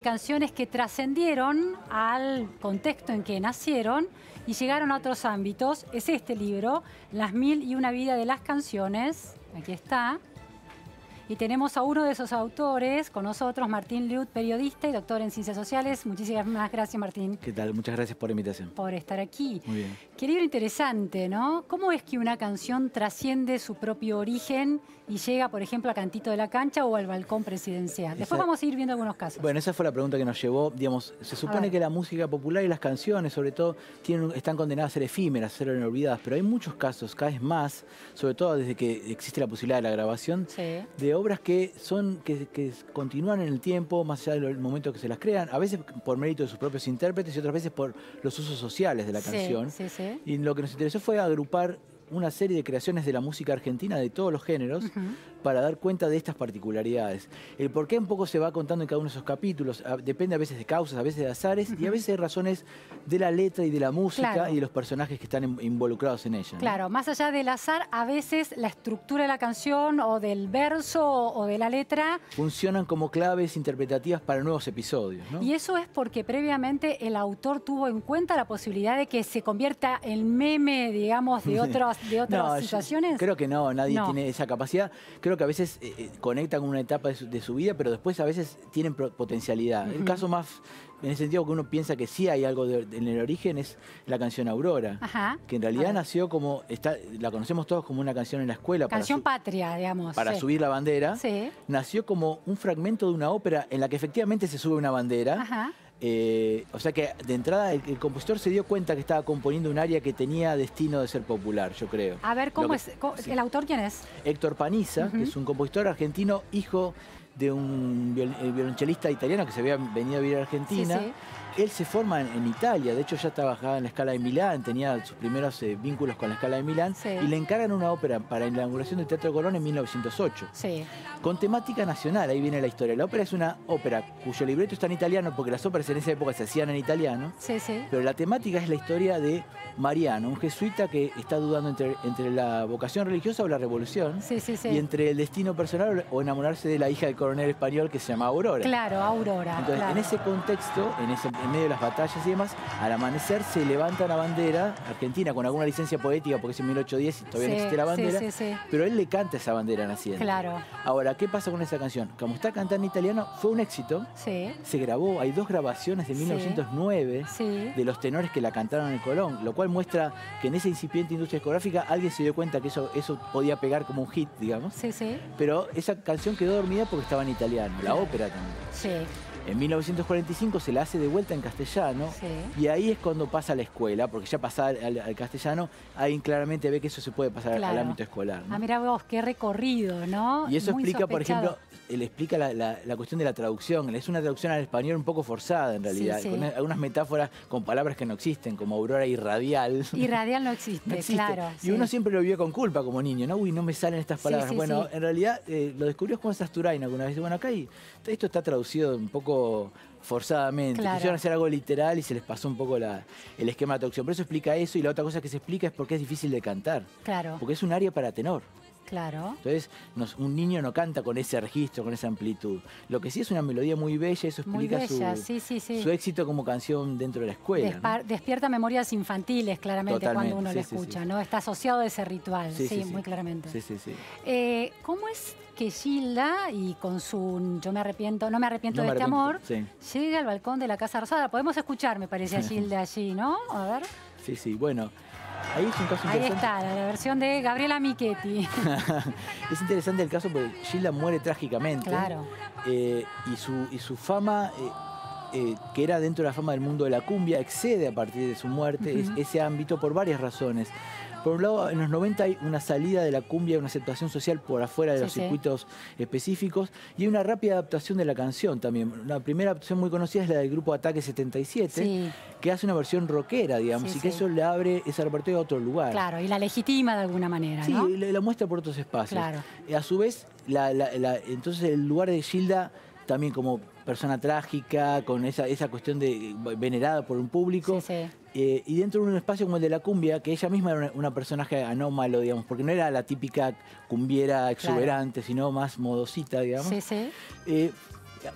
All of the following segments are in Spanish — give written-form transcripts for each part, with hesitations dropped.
canciones que trascendieron al contexto en que nacieron y llegaron a otros ámbitos. Es este libro, Las 1001 vida de las canciones. Aquí está. Y tenemos a uno de esos autores con nosotros, Martín Liut, periodista y doctor en Ciencias Sociales. Muchísimas gracias, Martín. ¿Qué tal? Muchas gracias por la invitación. Por estar aquí. Muy bien. Qué libro interesante, ¿no? ¿Cómo es que una canción trasciende su propio origen y llega, por ejemplo, a Cantito de la Cancha o al balcón presidencial? Después vamos a ir viendo algunos casos. Bueno, esa fue la pregunta que nos llevó. Digamos, se supone que la música popular y las canciones, sobre todo, están condenadas a ser efímeras, a ser inolvidadas, pero hay muchos casos, cada vez más, sobre todo desde que existe la posibilidad de la grabación, de obras que continúan en el tiempo, más allá del momento que se las crean, a veces por mérito de sus propios intérpretes y otras veces por los usos sociales de la canción. Y lo que nos interesó fue agrupar una serie de creaciones de la música argentina de todos los géneros para dar cuenta de estas particularidades. El por qué un poco se va contando en cada uno de esos capítulos, depende a veces de causas, a veces de azares y a veces de razones de la letra y de la música y de los personajes que están involucrados en ella, ¿no? Claro, más allá del azar, a veces la estructura de la canción o del verso o de la letra funcionan como claves interpretativas para nuevos episodios, ¿no? Y eso es porque previamente el autor tuvo en cuenta la posibilidad de que se convierta en meme, digamos, de otras situaciones. Creo que no, nadie tiene esa capacidad. Creo que a veces conectan con una etapa de su vida, pero después a veces tienen potencialidad. El caso más, en el sentido que uno piensa que sí hay algo en el origen, es la canción Aurora, que en realidad nació como, la conocemos todos como una canción en la escuela. Canción patria, digamos. Para subir la bandera. Nació como un fragmento de una ópera en la que efectivamente se sube una bandera. O sea que de entrada el compositor se dio cuenta que estaba componiendo un área que tenía destino de ser popular, yo creo. A ver, ¿el autor quién es? Héctor Paniza, que es un compositor argentino, hijo de un violonchelista italiano que se había venido a vivir a Argentina. Él se forma en Italia, de hecho ya trabajaba en la Scala de Milán, tenía sus primeros vínculos con la Scala de Milán y le encargan una ópera para la inauguración del Teatro Colón en 1908. Con temática nacional, ahí viene la historia. La ópera es una ópera cuyo libreto está en italiano, porque las óperas en esa época se hacían en italiano, pero la temática es la historia de Mariano, un jesuita que está dudando entre la vocación religiosa o la revolución, y entre el destino personal o enamorarse de la hija del coronel español que se llama Aurora. Claro, Aurora. Entonces, en ese contexto, en medio de las batallas y demás, al amanecer se levanta una bandera argentina con alguna licencia poética, porque es en 1810 y todavía no existe la bandera, pero él le canta esa bandera naciente. Ahora, ¿qué pasa con esa canción? Como está cantada en italiano, fue un éxito, se grabó, hay 2 grabaciones de 1909 de los tenores que la cantaron en el Colón, lo cual muestra que en esa incipiente industria discográfica alguien se dio cuenta que eso podía pegar como un hit, digamos, pero esa canción quedó dormida porque estaba en italiano, la ópera también. En 1945 se la hace de vuelta en castellano y ahí es cuando pasa a la escuela, porque ya pasa al castellano, ahí claramente ve que eso se puede pasar al ámbito escolar, ¿no? Mirá vos, qué recorrido, ¿no? Y eso explica, por ejemplo, él explica la cuestión de la traducción. Es una traducción al español un poco forzada, en realidad, con algunas metáforas con palabras que no existen, como aurora y radial. Y radial no existe, claro. Y uno siempre lo vio con culpa como niño, ¿no? Uy, no me salen estas palabras. Bueno, en realidad lo descubrió Juan Sasturain alguna vez. Bueno, acá esto está traducido un poco forzadamente, quisieron hacer algo literal y se les pasó un poco el esquema de traducción. Por eso explica eso, y la otra cosa que se explica es por qué es difícil de cantar. Porque es un área para tenor. Entonces, un niño no canta con ese registro, con esa amplitud. Lo que sí es una melodía muy bella, eso explica su éxito como canción dentro de la escuela. Despierta memorias infantiles, claramente, cuando uno la escucha, ¿no? Está asociado a ese ritual, muy claramente. ¿Cómo es que Gilda, y con su no me arrepiento de este amor, llega al balcón de la Casa Rosada? Podemos escuchar, me parece, a Gilda allí, ¿no? A ver. Bueno. Ahí es un caso interesante. Ahí está, la versión de Gabriela Michetti. Es interesante el caso porque Gilda muere trágicamente. Y su fama, que era dentro de la fama del mundo de la cumbia, excede a partir de su muerte ese ámbito por varias razones. Por un lado, en los 90 hay una salida de la cumbia, una aceptación social por afuera de los circuitos específicos, y hay una rápida adaptación de la canción también. La primera adaptación muy conocida es la del grupo Ataque 77, que hace una versión rockera, digamos, y que eso le abre ese repertorio a otro lugar. Y la legitima de alguna manera, ¿no? La muestra por otros espacios. A su vez, entonces el lugar de Gilda también como persona trágica, con esa cuestión de venerada por un público. Y dentro de un espacio como el de la cumbia, que ella misma era una personaje anómalo, digamos, porque no era la típica cumbiera exuberante, sino más modosita, digamos.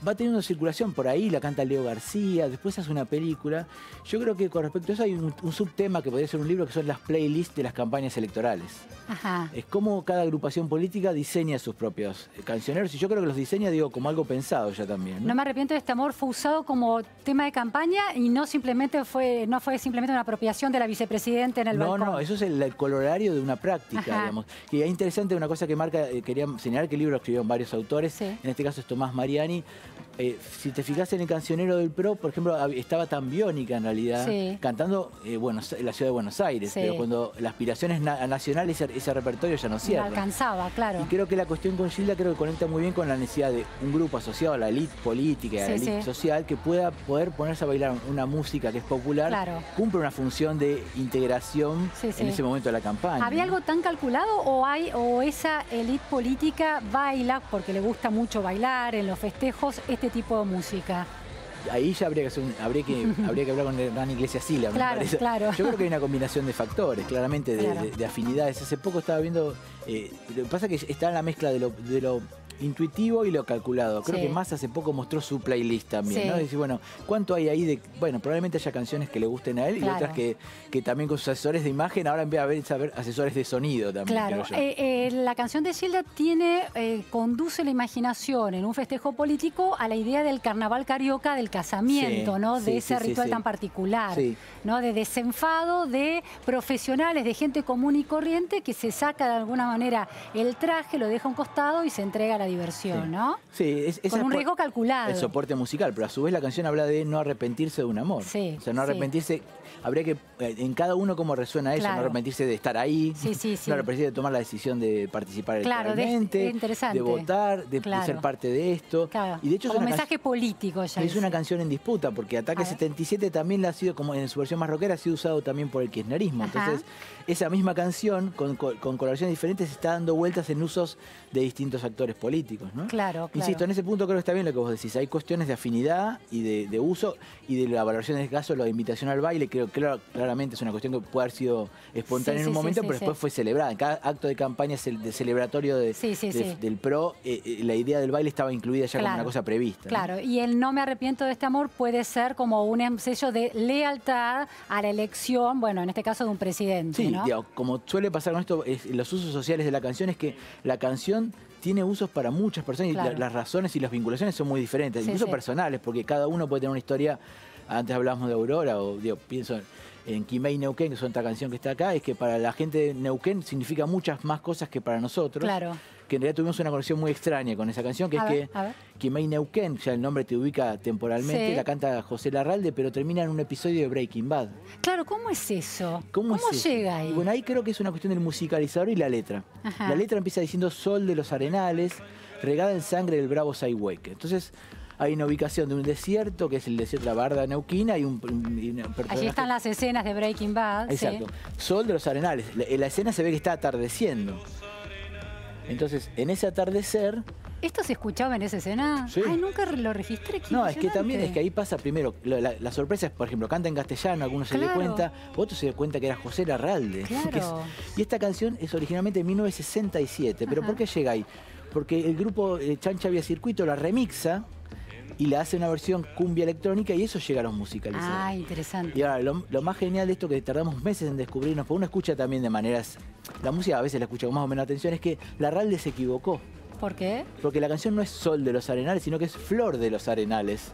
va teniendo circulación por ahí, la canta Leo García, después hace una película. Yo creo que con respecto a eso hay un subtema que podría ser un libro, que son las playlists de las campañas electorales. Ajá. Es como cada agrupación política diseña sus propios cancioneros, y yo creo que los diseña, digo, como algo pensado ya también, ¿no? No me arrepiento de este amor fue usado como tema de campaña y no fue simplemente una apropiación de la vicepresidenta en el balcón. No, eso es el colorario de una práctica, digamos. Y es interesante una cosa que marca, quería señalar que el libro lo escribieron varios autores, en este caso es Tomás Mariani. Si te fijas en el cancionero del PRO, por ejemplo, estaba Tambiónica en realidad, cantando en la ciudad de Buenos Aires, pero cuando la aspiración es nacional, ese repertorio ya no cierra. No alcanzaba, claro. Y creo que la cuestión con Gilda creo que conecta muy bien con la necesidad de un grupo asociado a la élite política, a la élite social, que pueda poder ponerse a bailar una música que es popular, cumple una función de integración en ese momento de la campaña. ¿Había algo tan calculado o esa élite política baila, porque le gusta mucho bailar en los festejos, este tipo de música? Ahí ya habría que hablar con Hernán Iglesias Sila, me parece. Claro. Yo creo que hay una combinación de factores, claramente de afinidades. Hace poco estaba viendo, lo que pasa es que está en la mezcla de lo intuitivo y lo calculado. Creo que más hace poco mostró su playlist también, ¿no? Decir, bueno, ¿cuánto hay ahí de...? Bueno, probablemente haya canciones que le gusten a él y otras que también con sus asesores de imagen, ahora en vez de saber asesores de sonido también. Claro. La canción de Gilda conduce la imaginación en un festejo político a la idea del carnaval carioca, del casamiento, ¿no? De ese ritual tan particular, ¿no? De desenfado de profesionales, de gente común y corriente que se saca de alguna manera el traje, lo deja a un costado y se entrega a la diversión, ¿no? Sí, con un riesgo calculado. El soporte musical, pero a su vez la canción habla de no arrepentirse de un amor. O sea, no arrepentirse, habría que, en cada uno cómo resuena eso, no arrepentirse de estar ahí, no arrepentirse de tomar la decisión de participar electoralmente, de votar, de ser parte de esto. Y de hecho como un mensaje político ya. Es una canción en disputa, porque Ataque 77 también ha sido, como en su versión más rockera, ha sido usado también por el kirchnerismo. Entonces, esa misma canción, con coloraciones diferentes, está dando vueltas en usos de distintos actores políticos, ¿no? Insisto, en ese punto creo que está bien lo que vos decís. Hay cuestiones de afinidad y de uso, y de la valoración de este caso, lo de invitación al baile, creo que claramente es una cuestión que puede haber sido espontánea en un momento, pero después fue celebrada. En cada acto de campaña de celebratorio del PRO, la idea del baile estaba incluida ya como una cosa prevista. Claro, y el no me arrepiento de este amor puede ser como un sello de lealtad a la elección, bueno, en este caso de un presidente, ¿no? Digamos, como suele pasar con esto, los usos sociales de la canción es que la canción tiene usos para muchas personas y las razones y las vinculaciones son muy diferentes, incluso personales, porque cada uno puede tener una historia. Antes hablábamos de Aurora, o pienso en Quimei Neuquén, que es otra canción que está acá, es que para la gente de Neuquén significa muchas más cosas que para nosotros. Que en realidad tuvimos una conexión muy extraña con esa canción, que Quimei Neuquén, ya el nombre te ubica temporalmente, la canta José Larralde, pero termina en un episodio de Breaking Bad. Claro, ¿cómo es eso? ¿Cómo llega ahí? Y bueno, ahí creo que es una cuestión del musicalizador y la letra. La letra empieza diciendo Sol de los Arenales, regada en sangre del bravo Sayhueque. Entonces, hay una ubicación de un desierto, que es el desierto de la Barda Neuquina, y allí están las escenas de Breaking Bad. Exacto. Sol de los Arenales. En la escena se ve que está atardeciendo. Entonces, en ese atardecer... ¿Esto se escuchaba en esa escena? Sí. Ay, nunca lo registré. No, es que también es que ahí pasa primero, la sorpresa es, por ejemplo, canta en castellano, algunos se dio cuenta, otros se dio cuenta que era José Larralde. Y esta canción es originalmente de 1967, pero ¿por qué llega ahí? Porque el grupo Chancha Vía Circuito la remixa y le hace una versión cumbia electrónica y eso llega a los musicalizadores. Ah, interesante. Y ahora, lo más genial de esto que tardamos meses en descubrirnos, porque uno escucha también de maneras... La música a veces la escucha con más o menos atención, es que Larralde se equivocó. ¿Por qué? Porque la canción no es Sol de los Arenales, sino que es Flor de los Arenales.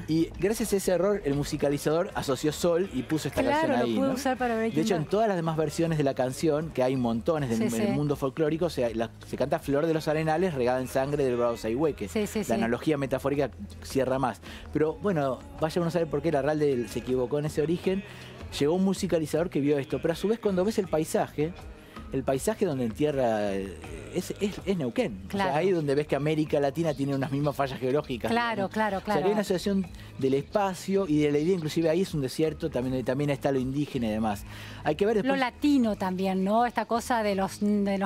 Y gracias a ese error, el musicalizador asoció Sol y puso esta canción ahí. Lo pudo usar para Breaking Bad. De hecho, en todas las demás versiones de la canción, que hay montones en el mundo folclórico, se canta Flor de los Arenales, regada en sangre del bravo Sayhueque. La analogía metafórica cierra más. Pero bueno, vaya uno a saber por qué Larralde se equivocó en ese origen. Llegó un musicalizador que vio esto, pero a su vez cuando ves el paisaje donde entierra es Neuquén. O sea, ahí donde ves que América Latina tiene unas mismas fallas geológicas. Claro. O sea, hay una asociación del espacio y de la idea, inclusive ahí es un desierto, también está lo indígena y demás. Hay que ver después... Lo latino también, ¿no? Esta cosa de los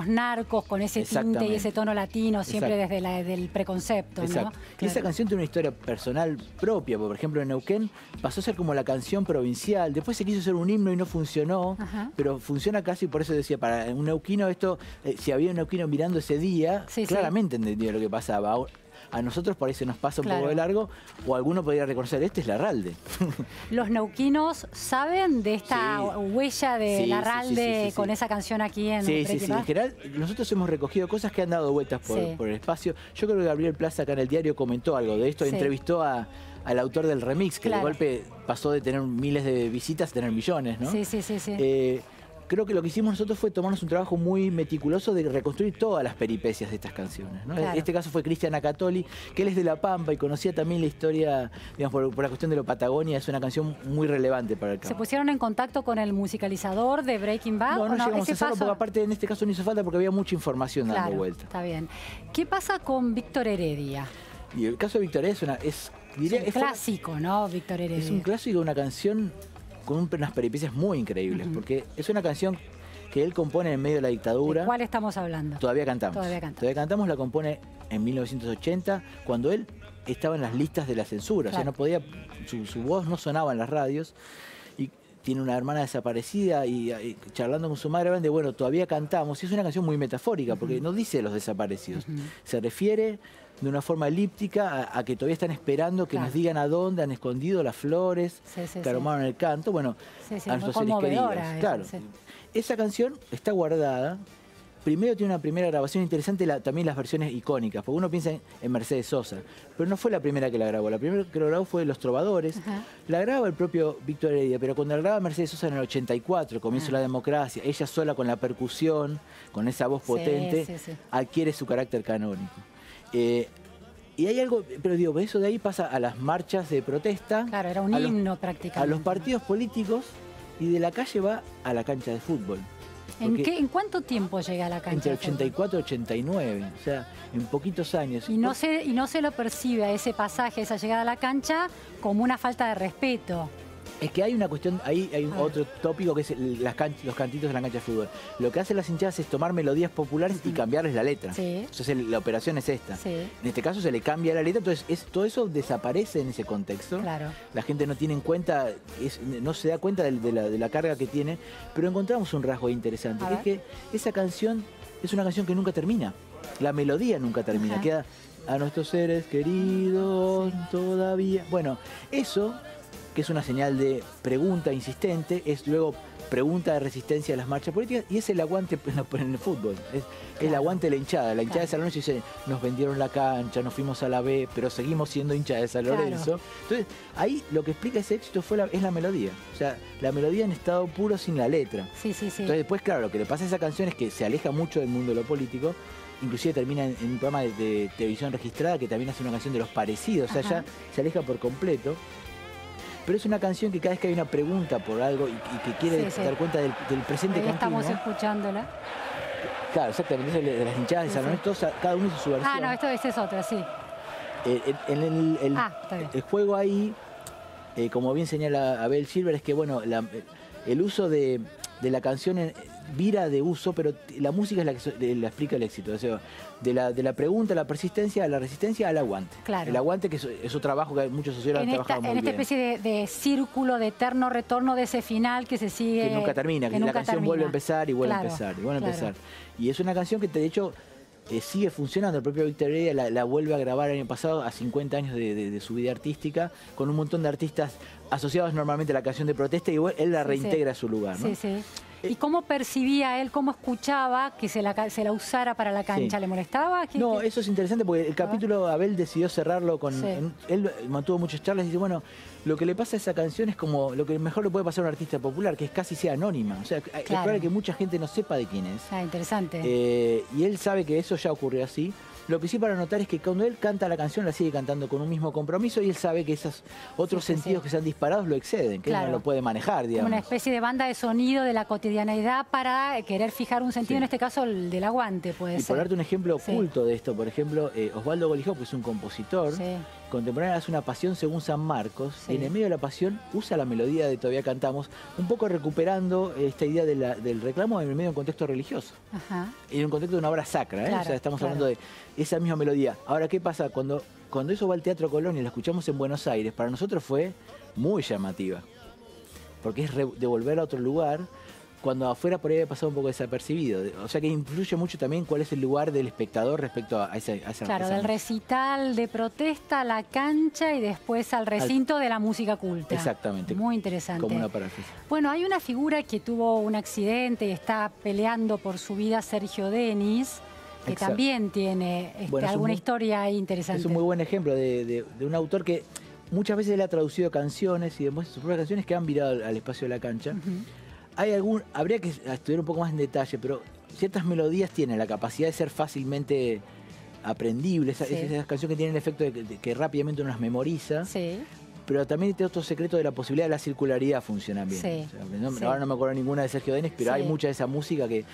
narcos con ese tinte y ese tono latino, siempre desde el preconcepto, ¿no? Y esa canción tiene una historia personal propia, por ejemplo, en Neuquén pasó a ser como la canción provincial, después se quiso hacer un himno y no funcionó, pero funciona casi, por eso decía, para un neuquino esto, si había un neuquino mirando ese día, claramente entendió lo que pasaba. a nosotros por ahí se nos pasa un poco de largo, o alguno podría reconocer, este es Larralde. ¿Los neuquinos saben de esta huella de Larralde con esa canción aquí en Sí. En general, nosotros hemos recogido cosas que han dado vueltas por el espacio. Yo creo que Gabriel Plaza acá en el diario comentó algo de esto, entrevistó al autor del remix, que de golpe pasó de tener miles de visitas a tener millones, ¿no? Sí. Creo que lo que hicimos nosotros fue tomarnos un trabajo muy meticuloso de reconstruir todas las peripecias de estas canciones, ¿no? En este caso fue Cristian Acatoli, que él es de La Pampa y conocía también la historia, digamos, por la cuestión de lo Patagonia. Es una canción muy relevante para el campo. ¿Se pusieron en contacto con el musicalizador de Breaking Bad? No llegamos a hacerlo porque aparte en este caso no hizo falta porque había mucha información dando vuelta. Está bien. ¿Qué pasa con Víctor Heredia? Y el caso de Víctor Heredia es un clásico, ¿no? Víctor Heredia. Es un clásico, una canción con unas peripecias muy increíbles, porque es una canción que él compone en medio de la dictadura. ¿De cuál estamos hablando? Todavía cantamos. Todavía cantamos, la compone en 1980, cuando él estaba en las listas de la censura. O sea, no podía, su voz no sonaba en las radios. Y tiene una hermana desaparecida y charlando con su madre, hablan de, bueno, todavía cantamos. Y es una canción muy metafórica, porque no dice los desaparecidos. Se refiere de una forma elíptica a que todavía están esperando que nos digan a dónde han escondido las flores que aromaron el canto, bueno, a nuestros seres queridos. Claro. Esa canción está guardada. Primero tiene una primera grabación interesante, también las versiones icónicas, porque uno piensa en Mercedes Sosa, pero no fue la primera que la grabó. La primera que lo grabó fue Los Trovadores. La graba el propio Víctor Heredia, pero cuando la graba Mercedes Sosa en el 84, comienza la democracia, ella sola con la percusión, con esa voz potente, adquiere su carácter canónico. Y hay algo, pero digo, eso de ahí pasa a las marchas de protesta. Claro, era un himno prácticamente. A los partidos políticos, y de la calle va a la cancha de fútbol. ¿En cuánto tiempo llega a la cancha? Entre 84 y 89, o sea, en poquitos años. Y no se lo percibe a ese pasaje, esa llegada a la cancha, como una falta de respeto. Es que hay una cuestión, ahí hay otro tópico que es los cantitos de la cancha de fútbol. Lo que hacen las hinchadas es tomar melodías populares y cambiarles la letra. Entonces la operación es esta. En este caso se le cambia la letra, entonces todo eso desaparece en ese contexto. La gente no tiene en cuenta, no se da cuenta de la carga que tiene, pero encontramos un rasgo interesante, que es que esa canción es una canción que nunca termina. La melodía nunca termina, queda a nuestros seres queridos todavía. Bueno, eso, que es una señal de pregunta insistente, es luego pregunta de resistencia a las marchas políticas, y es el aguante en el fútbol, es el aguante de la hinchada. La hinchada de San Lorenzo dice, nos vendieron la cancha, nos fuimos a la B, pero seguimos siendo hinchas de San Lorenzo. Entonces, ahí lo que explica ese éxito es la melodía, o sea, la melodía en estado puro sin la letra. Entonces después, claro, lo que le pasa a esa canción es que se aleja mucho del mundo de lo político, inclusive termina en un programa de televisión registrada que también hace una canción de los parecidos, o sea, ya se aleja por completo. Pero es una canción que cada vez que hay una pregunta por algo y que quiere dar cuenta del presente continuo. Estamos escuchándola. Claro, exactamente, de las hinchadas de San Lorenzo, cada uno hizo su versión. Ah, no, esta es otra, sí. El juego ahí, como bien señala Abel Silver, es que bueno, el uso de la canción vira de uso, pero la música es la que la explica el éxito. O sea, de la pregunta, la persistencia, a la resistencia, al aguante. El aguante, que es otro trabajo que muchos sociólogos han trabajado muy bien. En esta especie de círculo de eterno retorno de ese final que se sigue. Que nunca termina, que la canción vuelve a empezar y vuelve a empezar y vuelve a empezar. Y es una canción que de hecho sigue funcionando. El propio Víctor Heredia la vuelve a grabar el año pasado, a 50 años de su vida artística, con un montón de artistas asociados normalmente a la canción de protesta, y él la reintegra a su lugar, ¿no? ¿Y cómo percibía él, cómo escuchaba que se la usara para la cancha? ¿Le molestaba? No, eso es interesante porque el capítulo Abel decidió cerrarlo con... Él mantuvo muchas charlas y dice, bueno, lo que le pasa a esa canción es como lo que mejor le puede pasar a un artista popular, que es casi sea anónima. O sea, es probable que mucha gente no sepa de quién es. Interesante. Y él sabe que eso ya ocurrió así. Lo que sí para notar es que cuando él canta la canción la sigue cantando con un mismo compromiso, y él sabe que esos otros sentidos que se han disparado lo exceden, que él no lo puede manejar, digamos. Una especie de banda de sonido de la cotidianeidad para querer fijar un sentido, en este caso el del aguante, puede ser. Y por darte un ejemplo oculto de esto, por ejemplo, Osvaldo Golijov, que es un compositor contemporáneo, hace una pasión según San Marcos, y en el medio de la pasión usa la melodía de Todavía Cantamos, un poco recuperando esta idea del reclamo en el medio de un contexto religioso. En un contexto de una obra sacra, o sea, estamos hablando de esa misma melodía. Ahora, ¿qué pasa? Cuando eso va al Teatro Colón y la escuchamos en Buenos Aires, para nosotros fue muy llamativa, porque es devolver a otro lugar, cuando afuera por ahí había pasado un poco desapercibido. O sea que influye mucho también cuál es el lugar del espectador respecto a esa Claro, del recital de protesta a la cancha y después al recinto de la música culta. Exactamente. Muy interesante. Como una paráfrasis. Bueno, hay una figura que tuvo un accidente y está peleando por su vida, Sergio Denis, que también tiene alguna historia interesante. Es un muy buen ejemplo de un autor que muchas veces él ha traducido canciones y demuestra sus propias canciones que han virado al espacio de la cancha. Habría que estudiar un poco más en detalle, pero ciertas melodías tienen la capacidad de ser fácilmente aprendibles. Esas canciones que tienen el efecto de que rápidamente uno las memoriza. Sí. Pero también tiene otro secreto de la posibilidad de la circularidad, funcionan bien. Sí. O sea, ahora no me acuerdo ninguna de Sergio Denis, pero hay mucha de esa música que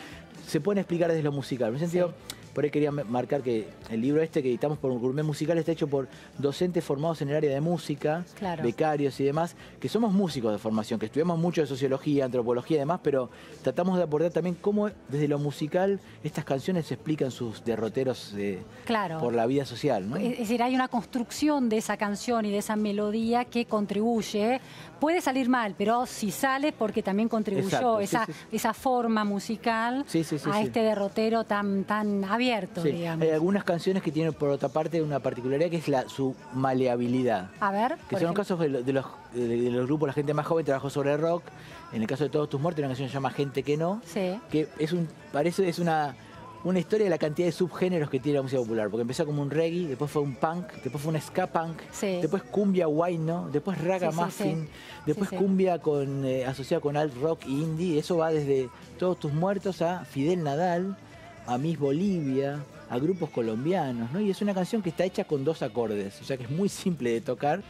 se puede explicar desde lo musical. En ese sentido, por ahí quería marcar que el libro que editamos por Gourmet Musical está hecho por docentes formados en el área de música, becarios y demás, que somos músicos de formación, que estudiamos mucho de sociología, antropología y demás, pero tratamos de abordar también cómo desde lo musical estas canciones explican sus derroteros por la vida social, ¿no? Es decir, hay una construcción de esa canción y de esa melodía que contribuye. Puede salir mal, pero si sale porque también contribuyó esa forma musical a este derrotero tan abierto, digamos. Hay algunas canciones que tienen por otra parte una particularidad que es su maleabilidad. A ver, que son casos de los grupos, la gente más joven trabajó sobre rock. En el caso de Todos tus muertos, una canción que se llama Gente que no, que es una historia de la cantidad de subgéneros que tiene la música popular, porque empezó como un reggae, después fue un punk, después fue un ska punk, después cumbia huayno, después ragamuffin, después cumbia asociada con alt rock y indie. Eso va desde Todos tus muertos a Fidel Nadal, a Miss Bolivia, a grupos colombianos, ¿no? Y es una canción que está hecha con 2 acordes, o sea que es muy simple de tocar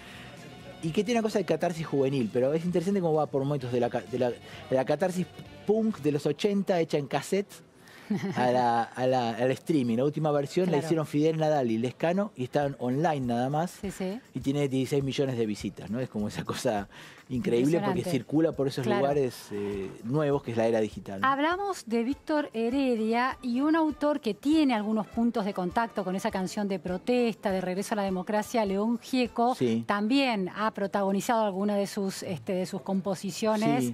y que tiene una cosa de catarsis juvenil, pero es interesante cómo va por momentos de la catarsis punk de los 80 hecha en cassette al streaming. La última versión la hicieron Fidel Nadal y Lescano y están online nada más y tiene 16 millones de visitas, ¿no? Es como esa cosa increíble porque circula por esos lugares nuevos que es la era digital, ¿no? Hablamos de Víctor Heredia y un autor que tiene algunos puntos de contacto con esa canción de protesta, de regreso a la democracia, León Gieco, también ha protagonizado alguna de sus composiciones,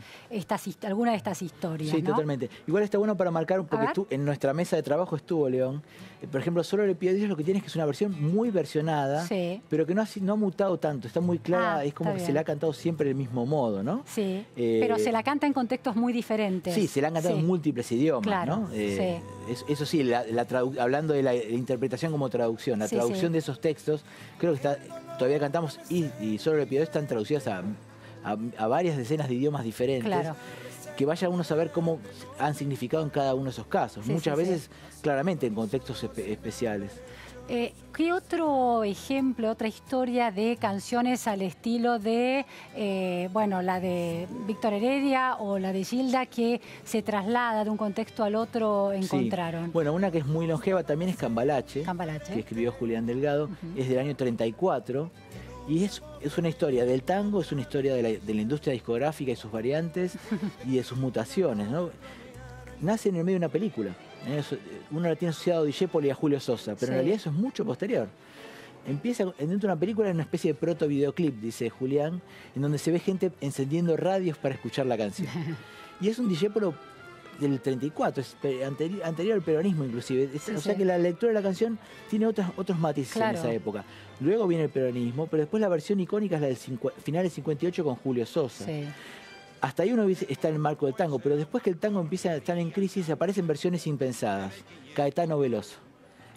alguna de estas historias, Sí, ¿no? Totalmente. Igual está bueno para marcar, porque en nuestra mesa de trabajo estuvo León. Por ejemplo, Solo le pido a Dios, lo que tiene es que es una versión muy versionada, pero que no ha mutado tanto, está muy clara, es como que se la ha cantado siempre del mismo modo, ¿no? Sí, pero se la canta en contextos muy diferentes. Sí, se la han cantado en múltiples idiomas, ¿no? Eso sí, hablando de la interpretación como traducción, la traducción de esos textos, creo que todavía cantamos y Solo le pido a Dios están traducidas a varias decenas de idiomas diferentes. Que vaya uno a saber cómo han significado en cada uno de esos casos. Muchas veces, claramente, en contextos especiales. ¿Qué otro ejemplo, otra historia de canciones al estilo de, la de Víctor Heredia o la de Gilda, que se traslada de un contexto al otro, encontraron? Bueno, una que es muy longeva también es Cambalache, que escribió Julián Delgado, es del año 34. Y es una historia del tango, es una historia de la industria discográfica y sus variantes y de sus mutaciones, ¿no? Nace en el medio de una película. Uno la tiene asociado a Discépolo y a Julio Sosa, pero en realidad eso es mucho posterior. Empieza dentro de una película en una especie de proto-videoclip, dice Julián, en donde se ve gente encendiendo radios para escuchar la canción. Y es un Discépolo del 34, es anterior al peronismo inclusive. O sea que la lectura de la canción tiene otros matices en esa época. Luego viene el peronismo, pero después la versión icónica es la del final del 58 con Julio Sosa. Hasta ahí uno está en el marco del tango, pero después que el tango empieza a estar en crisis aparecen versiones impensadas. Caetano Veloso.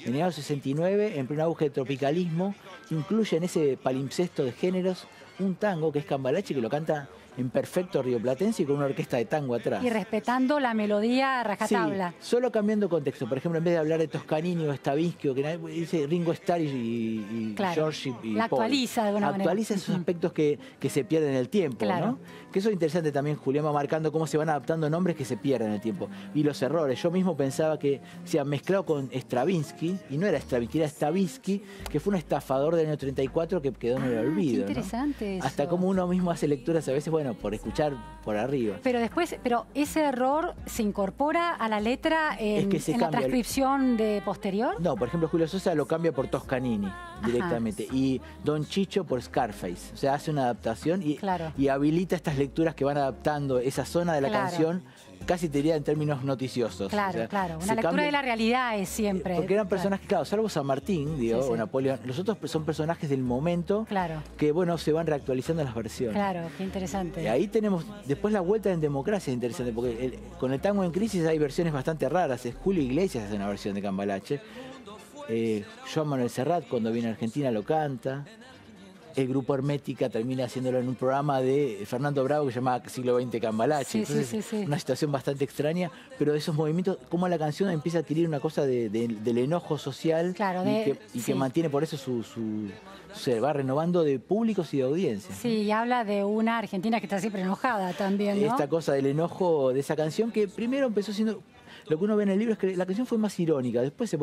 En el año 69, en pleno auge del tropicalismo, incluye en ese palimpsesto de géneros un tango que es Cambalache, que lo canta en perfecto rioplatense y con una orquesta de tango atrás. Y respetando la melodía a rajatabla. Sí, solo cambiando contexto. Por ejemplo, en vez de hablar de Toscanini o Stravinsky, o que dice Ringo Starr y George y la actualiza Paul. De alguna manera. Actualiza esos aspectos que se pierden en el tiempo, ¿no? Que eso es interesante también, Julián va marcando cómo se van adaptando nombres que se pierden en el tiempo. Y los errores. Yo mismo pensaba que se han mezclado con Stravinsky, y no era Stravinsky, era Stavisky, que fue un estafador del año 34 que quedó en el olvido. Qué interesante eso. Hasta cómo uno mismo hace lecturas a veces, por escuchar por arriba. Pero ese error se incorpora a la letra en la transcripción de posterior. No, por ejemplo, Julio Sosa lo cambia por Toscanini directamente y Don Chicho por Scarface. O sea, hace una adaptación y habilita estas lecturas que van adaptando esa zona de la canción casi te diría en términos noticiosos. Claro, o sea, claro. Una lectura de la realidad es siempre. Porque eran personajes, claro, salvo San Martín, digo, o Napoleón, los otros son personajes del momento que, bueno, se van reactualizando las versiones. Claro, qué interesante. Y ahí tenemos, después la vuelta en democracia es interesante, porque con el tango en crisis hay versiones bastante raras. Julio Iglesias hace una versión de Cambalache. Joan Manuel Serrat, cuando viene a Argentina, lo canta. El grupo Hermética termina haciéndolo en un programa de Fernando Bravo que se llama Siglo XX Cambalache. Entonces, una situación bastante extraña, pero esos movimientos, como la canción empieza a adquirir una cosa del enojo social y que mantiene por eso se va renovando de públicos y de audiencias. Sí, y habla de una Argentina que está siempre enojada también, ¿no? Esta cosa del enojo de esa canción que primero empezó siendo... Lo que uno ve en el libro es que la canción fue más irónica, después se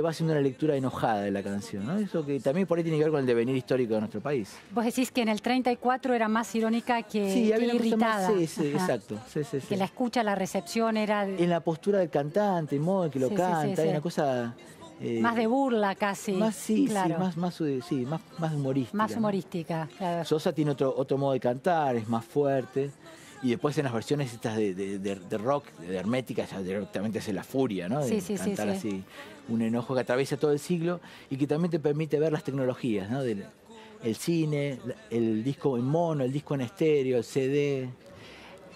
va haciendo una lectura enojada de la canción, ¿no? Eso que también por ahí tiene que ver con el devenir histórico de nuestro país. Vos decís que en el 34 era más irónica que irritada. Sí, exacto. Que la escucha, la recepción era... En la postura del cantante, el modo en que lo canta, hay una cosa... más de burla casi. Más humorística. Más humorística, claro. Sosa tiene otro modo de cantar, es más fuerte. Y después en las versiones estas de rock, de Hermética, ya directamente es la furia, ¿no? De cantar así un enojo que atraviesa todo el siglo y que también te permite ver las tecnologías, ¿no? El cine, el disco en mono, el disco en estéreo, el CD.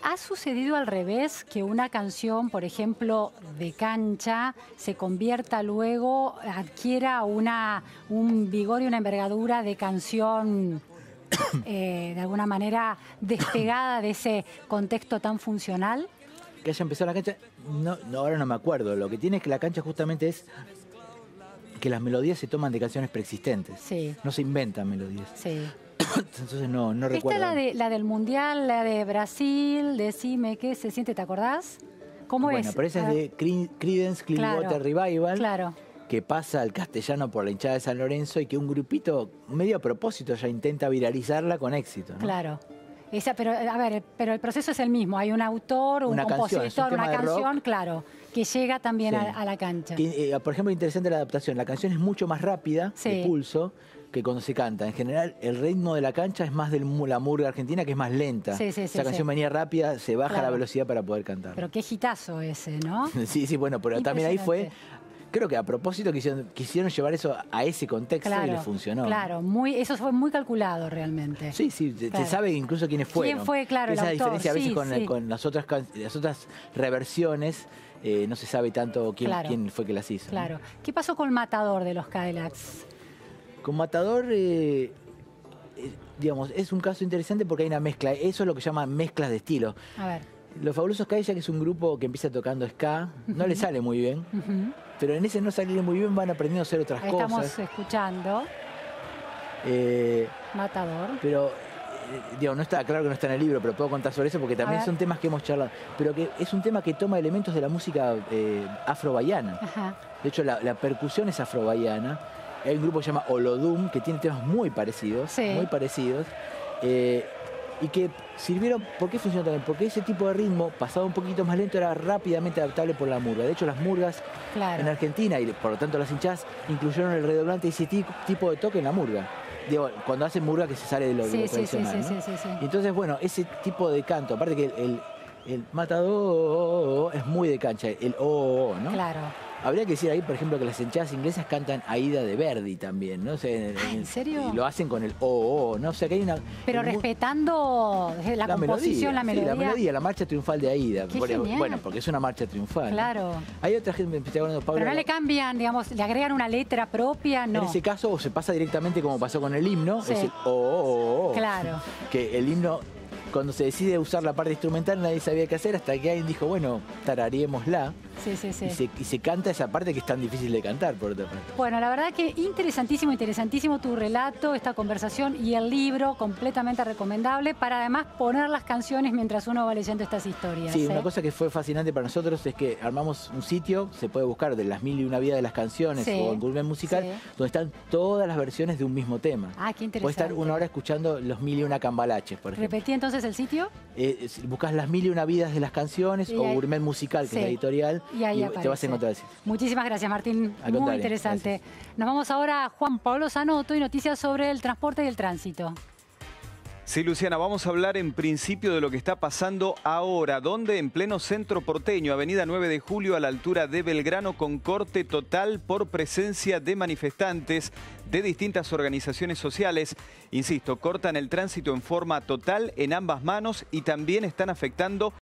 ¿Ha sucedido al revés que una canción, por ejemplo, de cancha, se convierta luego, adquiera un vigor y una envergadura de canción de alguna manera despegada de ese contexto tan funcional? Que haya empezado la cancha, no, ahora no me acuerdo. Lo que tiene es que la cancha justamente es que las melodías se toman de canciones preexistentes. No se inventan melodías. Entonces no recuerdo. Esta es la del Mundial, la de Brasil, Decime qué se siente, ¿te acordás? ¿Cómo es? Bueno, pero esa es de Creedence Clearwater Revival. Claro. Que pasa al castellano por la hinchada de San Lorenzo y que un grupito, medio a propósito, ya intenta viralizarla con éxito, ¿no? Claro. Pero el proceso es el mismo. Hay un autor, un compositor, una canción, claro, que llega también a la cancha. Por ejemplo, interesante la adaptación. La canción es mucho más rápida, de pulso, que cuando se canta. En general, el ritmo de la cancha es más de la murga argentina, que es más lenta. Esa canción venía rápida, se baja la velocidad para poder cantar. Pero qué hitazo ese, ¿no? Sí, bueno, pero también ahí fue... Creo que a propósito quisieron llevar eso a ese contexto y les funcionó. Claro, eso fue muy calculado realmente. Sí, se sabe incluso quiénes fueron. ¿Quién fue, claro, esa el autor? Diferencia a veces con las otras reversiones, no se sabe tanto quién fue que las hizo. Claro. ¿No? ¿Qué pasó con Matador de los Cadillacs? Con Matador, digamos, es un caso interesante porque hay una mezcla. Eso es lo que llaman mezclas de estilo. A ver. Los Fabulosos Cadillacs es un grupo que empieza tocando ska, no le sale muy bien, pero en ese no salir muy bien van aprendiendo a hacer otras cosas. Estamos escuchando Matador. Pero, digamos, no está claro que no está en el libro, pero puedo contar sobre eso porque también son temas que hemos charlado. Pero que es un tema que toma elementos de la música afro-bahiana. De hecho, la percusión es afro-bahiana. Hay un grupo que se llama Olodum, que tiene temas muy parecidos, y que sirvieron, ¿por qué funcionó también? Porque ese tipo de ritmo, pasado un poquito más lento, era rápidamente adaptable por la murga. De hecho, las murgas en Argentina, y por lo tanto las hinchas, incluyeron el redoblante y ese tipo de toque en la murga. Digo, cuando hacen murga que se sale de lo tradicional, ¿no? Y entonces, bueno, ese tipo de canto, aparte que el Matador es muy de cancha, el ¿no? Claro. Habría que decir ahí, por ejemplo, que las hinchadas inglesas cantan Aida de Verdi también, ¿no? O sea, ¿en serio? Y lo hacen con el ¿no? O sea, que hay una... Pero respetando la composición, la melodía. Sí, la melodía, la marcha triunfal de Aida. Bueno, porque es una marcha triunfal. Claro. ¿No? Hay otra gente, me estoy hablando de Pablo... Pero no le cambian, digamos, le agregan una letra propia, no. En ese caso, se pasa directamente como pasó con el himno, es el Claro. Que el himno... Cuando se decide usar la parte instrumental nadie sabía qué hacer hasta que alguien dijo, bueno, tarareémosla. Y se canta esa parte que es tan difícil de cantar, por otra parte. Bueno, la verdad que interesantísimo tu relato, esta conversación y el libro, completamente recomendable, para además poner las canciones mientras uno va leyendo estas historias. Sí, una cosa que fue fascinante para nosotros es que armamos un sitio, se puede buscar de las 1001 vidas de las canciones o en Gourmet Musical, donde están todas las versiones de un mismo tema. Ah, qué interesante. Puedes estar una hora escuchando los 1001 Cambalaches, por ejemplo. Repetí entonces el sitio. Buscas las 1001 vidas de las canciones o Gourmet Musical, que es la editorial, y te vas a encontrar así. Muchísimas gracias, Martín. Muy interesante. Gracias. Nos vamos ahora a Juan Pablo Zanotto y noticias sobre el transporte y el tránsito. Sí, Luciana, vamos a hablar en principio de lo que está pasando ahora, donde en pleno centro porteño, avenida 9 de Julio, a la altura de Belgrano, con corte total por presencia de manifestantes de distintas organizaciones sociales. Insisto, cortan el tránsito en forma total en ambas manos y también están afectando